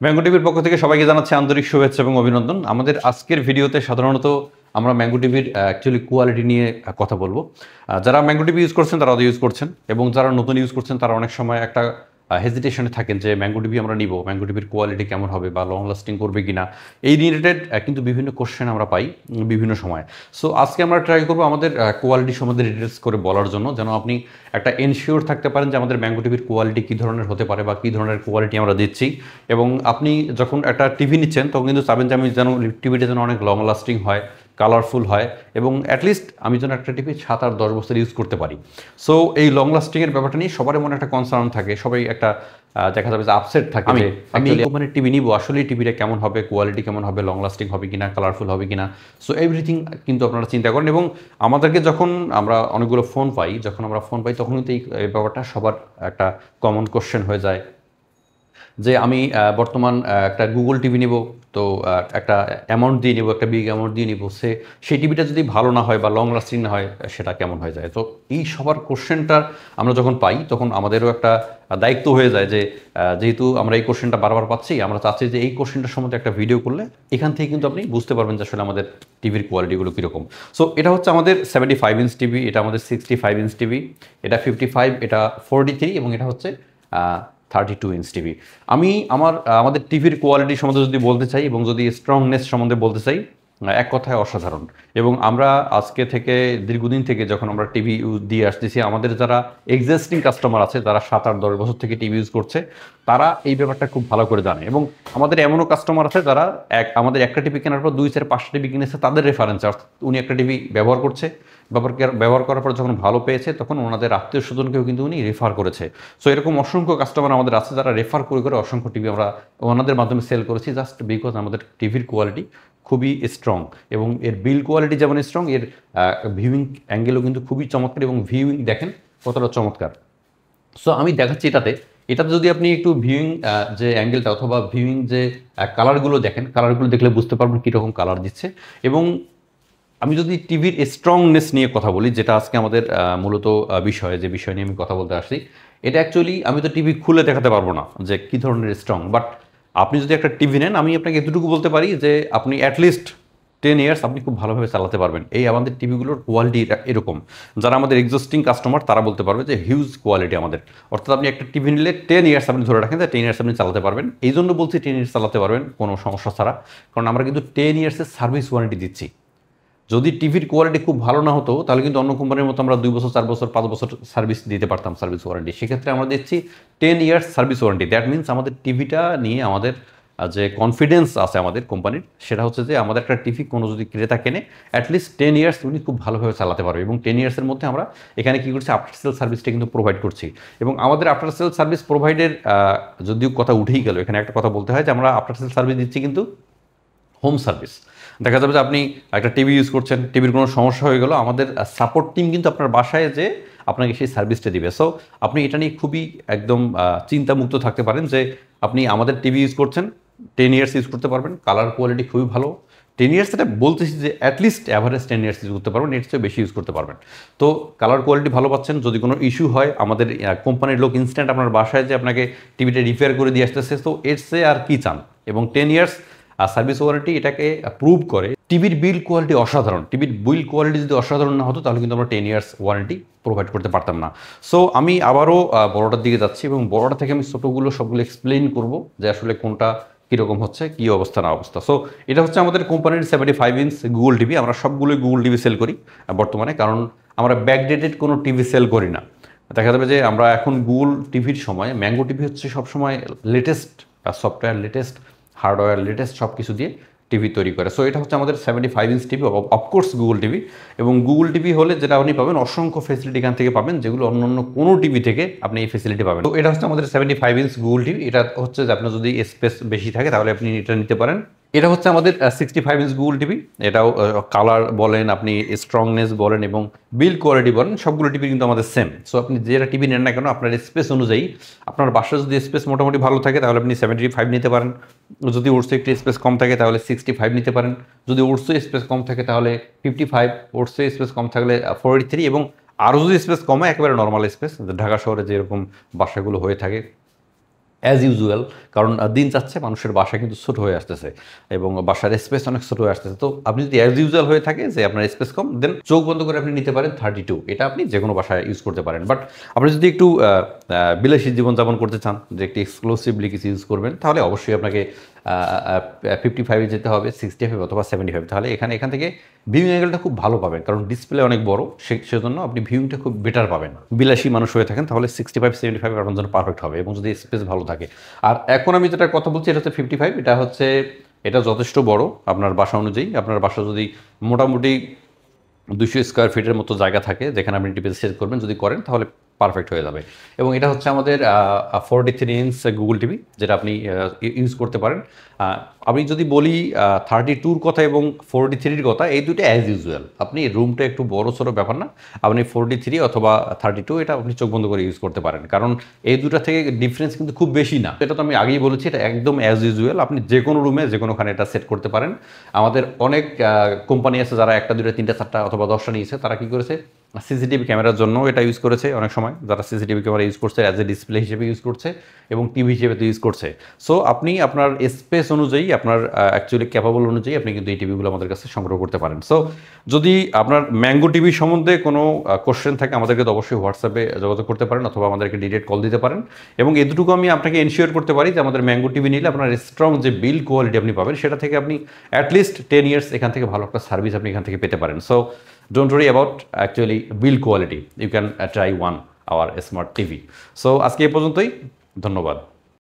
Mango টিভির পক্ষ থেকে সবাইকে জানাচ্ছি আন্তরিক শুভেচ্ছা এবং অভিনন্দন। আমাদের আজকের ভিডিওতে সাধারণত আমরা ম্যাঙ্গো টিভির অ্যাকচুয়ালি কোয়ালিটি নিয়ে কথা বলবো। যারা ম্যাঙ্গো টিভি ইউজ করছেন তারা ইউজ করছেন, এবং যারা নতুন ইউজ করছেন তারা অনেক সময় একটা হেজিটেশনে থাকেন যে ম্যাঙ্গো টিভি আমরা নিব, ম্যাঙ্গো টিভির কোয়ালিটি কেমন হবে বা লং লাস্টিং করবে কিনা, এই রিলেটেড কিন্তু বিভিন্ন কোশ্চেন আমরা পাই বিভিন্ন সময়। সো আজকে আমরা ট্রাই করবো আমাদের কোয়ালিটি সম্বন্ধে ডিটেলস করে বলার জন্য, যেন আপনি একটা এনশিওর থাকতে পারেন যে আমাদের ম্যাঙ্গো টিভির কোয়ালিটি কী ধরনের হতে পারে বা কী ধরনের কোয়ালিটি আমরা দিচ্ছি। এবং আপনি যখন একটা টিভি নিচ্ছেন তখন কিন্তু চাবেন যে আমি যেন টিভিটা যেন অনেক লং লাস্টিং হয়, কালারফুল হয়, এবং অ্যাটলিস্ট আমি যেন একটা টিভি 7 আর 10 বছর ইউজ করতে পারি। সো এই লং লাস্টিংয়ের ব্যাপারটা নিয়ে সবার মনে একটা কনসার্ন থাকে, সবাই একটা দেখা যাবে যে আপসেট থাকে যে আমি কোম্পানির টিভি নিব, আসলে টিভিটা কেমন হবে, কোয়ালিটি কেমন হবে, লং লাস্টিং হবে কিনা, কালারফুল হবে কিনা। সো এভরিথিং কিন্তু আপনারা চিন্তা করেন, এবং আমাদেরকে যখন আমরা অনেকগুলো ফোন পাই, তখন কিন্তু এই ব্যাপারটা সবার একটা কমন কোশ্চেন হয়ে যায় যে আমি বর্তমান একটা গুগল টিভি নিব, তো একটা অ্যামাউন্ট দিয়ে নিব, একটা বিগ অ্যামাউন্ট দিয়ে নিব, সেই টিভিটা যদি ভালো না হয় বা লং লাস্টিং না হয় সেটা কেমন হয়ে যায়। তো এই সবার কোশ্চেনটা আমরা যখন পাই তখন আমাদেরও একটা দায়িত্ব হয়ে যায় যে যেহেতু আমরা এই কোশ্চেনটা বারবার পাচ্ছি, আমরা চাচ্ছি যে এই কোশ্চেনটার সম্বন্ধে একটা ভিডিও করলে এখান থেকে কিন্তু আপনি বুঝতে পারবেন যে আসলে আমাদের টিভির কোয়ালিটিগুলো কীরকম। সো এটা হচ্ছে আমাদের 75 ইঞ্চ টিভি, এটা আমাদের 65 ইঞ্চ টিভি, এটা 55, এটা 43, এবং এটা হচ্ছে 32 ইঞ্চ টিভি। আমি আমাদের টিভির কোয়ালিটি সম্বন্ধে যদি বলতে চাই এবং যদি স্ট্রংনেস সম্বন্ধে বলতে চাই, এক কথায় অসাধারণ। এবং আমরা আজকে থেকে দীর্ঘদিন থেকে যখন আমরা টিভি দিয়ে আসতেছি, আমাদের যারা এক্সিস্টিং কাস্টমার আছে, যারা 7 আর 10 বছর থেকে টিভি ইউজ করছে, তারা এই ব্যাপারটা খুব ভালো করে জানে। এবং আমাদের এমনও কাস্টমার আছে যারা আমাদের একটা টিভি কেনার পর 2, 4, 5টা টিভি কিনেছে, তাদের রেফারেন্স, উনি একটা টিভি ব্যবহার করছে, ব্যবহার করার পর যখন ভালো পেয়েছে তখন ওনাদের আত্মীয় স্বজনকেও কিন্তু উনি রেফার করেছে। সো এরকম অসংখ্য কাস্টমার আমাদের আছে যারা রেফার করে অসংখ্য টিভি আমরা ওনাদের মাধ্যমে সেল করেছি, জাস্ট বিকজ আমাদের টিভির কোয়ালিটি খুবই স্ট্রং, এবং এর বিল কোয়ালিটি যেমন স্ট্রং, এর ভিউইং অ্যাঙ্গেলও কিন্তু খুবই চমৎকার, এবং ভিউইং দেখেন কতটা চমৎকার। সো আমি দেখাচ্ছি এটাতে যদি আপনি একটু ভিউইং যে অ্যাঙ্গেলটা অথবা ভিউইং যে কালারগুলো দেখেন, কালারগুলো দেখলে বুঝতে পারবেন কীরকম কালার দিচ্ছে। এবং আমি যদি টিভির স্ট্রংনেস নিয়ে কথা বলি, যেটা আজকে আমাদের মূলত যে বিষয় নিয়ে আমি কথা বলতে আসছি, এটা অ্যাকচুয়ালি আমি তো টিভি খুলে দেখাতে পারবো না যে কী ধরনের স্ট্রং, বাট আপনি যদি একটা টিভি নেন, আমি আপনাকে এতটুকু বলতে পারি যে আপনি অ্যাটলিস্ট 10 ইয়ার্স আপনি খুব ভালোভাবে চালাতে পারবেন। এই আমাদের টিভিগুলোর কোয়ালিটি এরকম। যারা আমাদের এক্সিস্টিং কাস্টমার তারা বলতে পারবে যে হিউজ কোয়ালিটি আমাদের। অর্থাৎ আপনি একটা টিভি নিলে 10 ইয়ার্স আপনি ধরে রাখেন যে 10 ইয়ার্স আপনি চালাতে পারবেন। এই জন্য বলছি 10 ইয়ার্স চালাতে পারবেন কোনো সমস্যা ছাড়া, কারণ আমরা কিন্তু 10 ইয়ার্সের সার্ভিস ওয়ারেন্টি দিচ্ছি। যদি টিভির কোয়ালিটি খুব ভালো না হতো তাহলে কিন্তু অন্য কোম্পানির মতো আমরা 2 বছর, 4 বছর, 5 বছর সার্ভিস দিতে পারতাম, সার্ভিস ওয়ারেন্টি। সেক্ষেত্রে আমরা দিচ্ছি 10 years service warranty. That means আমাদের টিভিটা নিয়ে আমাদের যে কনফিডেন্স আছে আমাদের কোম্পানির, সেটা হচ্ছে যে আমাদের একটা টিভি কোনো যদি ক্রেতা কেনে, অ্যাটলিস্ট 10 ইয়ার্স উনি খুব ভালোভাবে চালাতে পারবে। এবং 10 ইয়ার্সের মধ্যে আমরা এখানে কী করছি, আফটার সেল সার্ভিসটা কিন্তু প্রোভাইড করছি। এবং আমাদের আফটার সেল সার্ভিস প্রোভাইডের যদিও কথা উঠেই গেল, এখানে একটা কথা বলতে হয় যে আমরা আফটার সেল সার্ভিস দিচ্ছি কিন্তু হোম সার্ভিস। দেখা যাবে যে আপনি একটা টিভি ইউজ করছেন, টিভির কোনো সমস্যা হয়ে গেল, আমাদের সাপোর্ট টিম কিন্তু আপনার বাসায় যে আপনাকে সেই সার্ভিসটা দিবে। সো আপনি এটা নিয়ে খুবই একদম চিন্তামুক্ত থাকতে পারেন যে আপনি আমাদের টিভি ইউজ করছেন, 10 ইয়ার্স ইউজ করতে পারবেন, কালার কোয়ালিটি খুবই ভালো। 10 ইয়ার্স এটা বলতেছি যে অ্যাটলিস্ট অ্যাভারেজ 10 ইয়ার্স ইউজ করতে পারবেন, এর চেয়ে বেশি ইউজ করতে পারবেন। তো কালার কোয়ালিটি ভালো পাচ্ছেন। যদি কোনো ইস্যু হয়, আমাদের কোম্পানির লোক ইনস্ট্যান্ট আপনার বাসায় যে আপনাকে টিভিটা রিপেয়ার করে দিয়ে আসতেছে। তো এর চেয়ে আর কি চান। এবং 10 ইয়ার্স সার্ভিস ওয়ারেন্টি এটাকে প্রুভ করে। টিভির বিল কোয়ালিটি অসাধারণ। টিভির বিল কোয়ালিটি যদি অসাধারণ না হতো তাহলে কিন্তু আমরা 10 ইয়ার্স ওয়ারেন্টি প্রোভাইড করতে পারতাম না। সো আমি আবারও বড়টার দিকে যাচ্ছি, এবং বড়টা থেকে আমি ছোটোগুলো সবগুলো এক্সপ্লেইন করব যে আসলে কোনটা কীরকম হচ্ছে, কী অবস্থা না অবস্থা। সো এটা হচ্ছে আমাদের কোম্পানির 75 ইঞ্চ গুগল টিভি। আমরা সবগুলোই গুগল টিভি সেল করি বর্তমানে, কারণ আমরা ব্যাকডেটেড কোনো টিভি সেল করি না। দেখা যাবে যে আমরা এখন গুগল টিভির সময়, ম্যাঙ্গো টিভি হচ্ছে সবসময় latest software, latest hardware, latest সব কিছু দিয়ে টিভি তৈরি করে। সো এটা হচ্ছে আমাদের 75 inch TV, of course Google TV. এবং গুগল টিভি হলে যেটা আপনি পাবেন, অসংখ্য ফেসিলিটি এখান থেকে পাবেন, যেগুলো অন্য কোনো টিভি থেকে আপনি এই ফেসিলিটি পাবেন। তো এটা হচ্ছে আমাদের 75 ইঞ্চ গুগল টিভি। এটা হচ্ছে যে আপনার যদি স্পেস বেশি থাকে তাহলে আপনি এটা নিতে পারেন। এটা হচ্ছে আমাদের 65 ইঞ্চ গুগল টিভি। এটাও কালার বলেন, আপনি স্ট্রংনেস বলেন এবং বিল্ড কোয়ালিটি বলেন, সবগুলো টিভি কিন্তু আমাদের সেম। সো আপনি যেটা টিভি নেন না কেন, আপনার স্পেস অনুযায়ী, আপনার বাসায় যদি স্পেস মোটামুটি ভালো থাকে তাহলে আপনি 75 নিতে পারেন। যদি ওরসে একটু স্পেস কম থাকে তাহলে 65 নিতে পারেন। যদি ওরসে স্পেস কম থাকে তাহলে 55, ওরসে স্পেস কম থাকলে 43, এবং আরও যদি স্পেস কমে একেবারে নর্মাল স্পেস, ঢাকা শহরে যেরকম বাসাগুলো হয়ে থাকে অ্যাজ ইউজুয়াল, কারণ দিন যাচ্ছে মানুষের বাসা কিন্তু ছোট হয়ে আসতেছে এবং বাসার স্পেস অনেক ছোট হয়ে আসতেছে। তো আপনি যদি অ্যাজ ইউজুয়াল হয়ে থাকে যে আপনার স্পেস কম, দেন চোখ বন্ধ করে আপনি নিতে পারেন 32, এটা আপনি যে কোনো বাসায় ইউজ করতে পারেন। বাট আপনি যদি একটু বিলাসী জীবনযাপন করতে চান, যে একটি এক্সক্লুসিভলি কিছু ইউজ করবেন, তাহলে অবশ্যই আপনাকে 55-এ যেতে হবে, 65 অথবা 75। তাহলে এখান থেকে ভিউইং অ্যাঙ্গেলটা খুব ভালো পাবেন, কারণ ডিসপ্লে অনেক বড়, সেজন্য আপনি ভিউইংটা খুব বেটার পাবেন। বিলাসী মানুষ হয়ে থাকেন তাহলে 65-75 আপনার জন্য পারফেক্ট হবে, এবং যদি স্পেস ভালো থাকে। আর এখন আমি যেটা কথা বলছি এটা হচ্ছে 55, এটা যথেষ্ট বড় আপনার বাসা অনুযায়ী। আপনার বাসা যদি মোটামুটি 200 স্কোয়ার ফিটের মতো জায়গা থাকে যেখানে আপনি টিভি সেট করবেন, যদি করেন তাহলে পারফেক্ট হয়ে যাবে। এবং এটা হচ্ছে আমাদের 43 ইঞ্চ গুগল টিভি, যেটা আপনি ইউজ করতে পারেন। আমি যদি বলি 32-র কথা এবং 43-র কথা, এই দুটো অ্যাজ ইউজুয়াল। আপনি রুমটা একটু বড় সড়ো ব্যাপার না, আপনি 43 অথবা 32 এটা আপনি চোখ বন্ধ করে ইউজ করতে পারেন, কারণ এই দুটা থেকে ডিফারেন্স কিন্তু খুব বেশি না। এটা তো আমি আগেই বলেছি, এটা একদম অ্যাজ ইউজুয়াল, আপনি যে কোনো রুমে যে কোনোখানে এটা সেট করতে পারেন। আমাদের অনেক কোম্পানি আছে যারা 1টা 2টা 3টা 4টা অথবা 10টা নিয়েছে, তারা কি করেছে, সিসিটিভি ক্যামেরার জন্য এটা ইউজ করেছে। অনেক সময় যারা সিসিটিভি ক্যামেরা ইউজ করছে অ্যাজ এ ডিসপ্লে হিসেবে ইউজ করছে, এবং টিভি হিসেবে তো ইউজ করছে। সো আপনি আপনার স্পেস অনুযায়ী, আপনার অ্যাকচুয়ালি ক্যাপাবল অনুযায়ী আপনি কিন্তু এই টিভিগুলো আমাদের কাছে সংগ্রহ করতে পারেন। সো যদি আপনার ম্যাঙ্গো টিভি সম্বন্ধে কোনো কোশ্চেন থাকে, আমাদেরকে তো অবশ্যই হোয়াটসঅ্যাপে যোগাযোগ করতে পারেন, অথবা আমাদেরকে ডিরেক্ট কল দিতে পারেন। এবং এতটুকু আমি আপনাকে এনশিওর করতে পারি যে আমাদের ম্যাঙ্গো টিভি নিলে আপনার স্ট্রং যে বিল কোয়ালিটি আপনি পাবেন, সেটা থেকে আপনি অ্যাটলিস্ট 10 ইয়ার্স এখান থেকে ভালো একটা সার্ভিস আপনি এখান থেকে পেতে পারেন। So don't worry about actually build quality. You can try one our smart TV. So আজকে এই পর্যন্তই, ধন্যবাদ।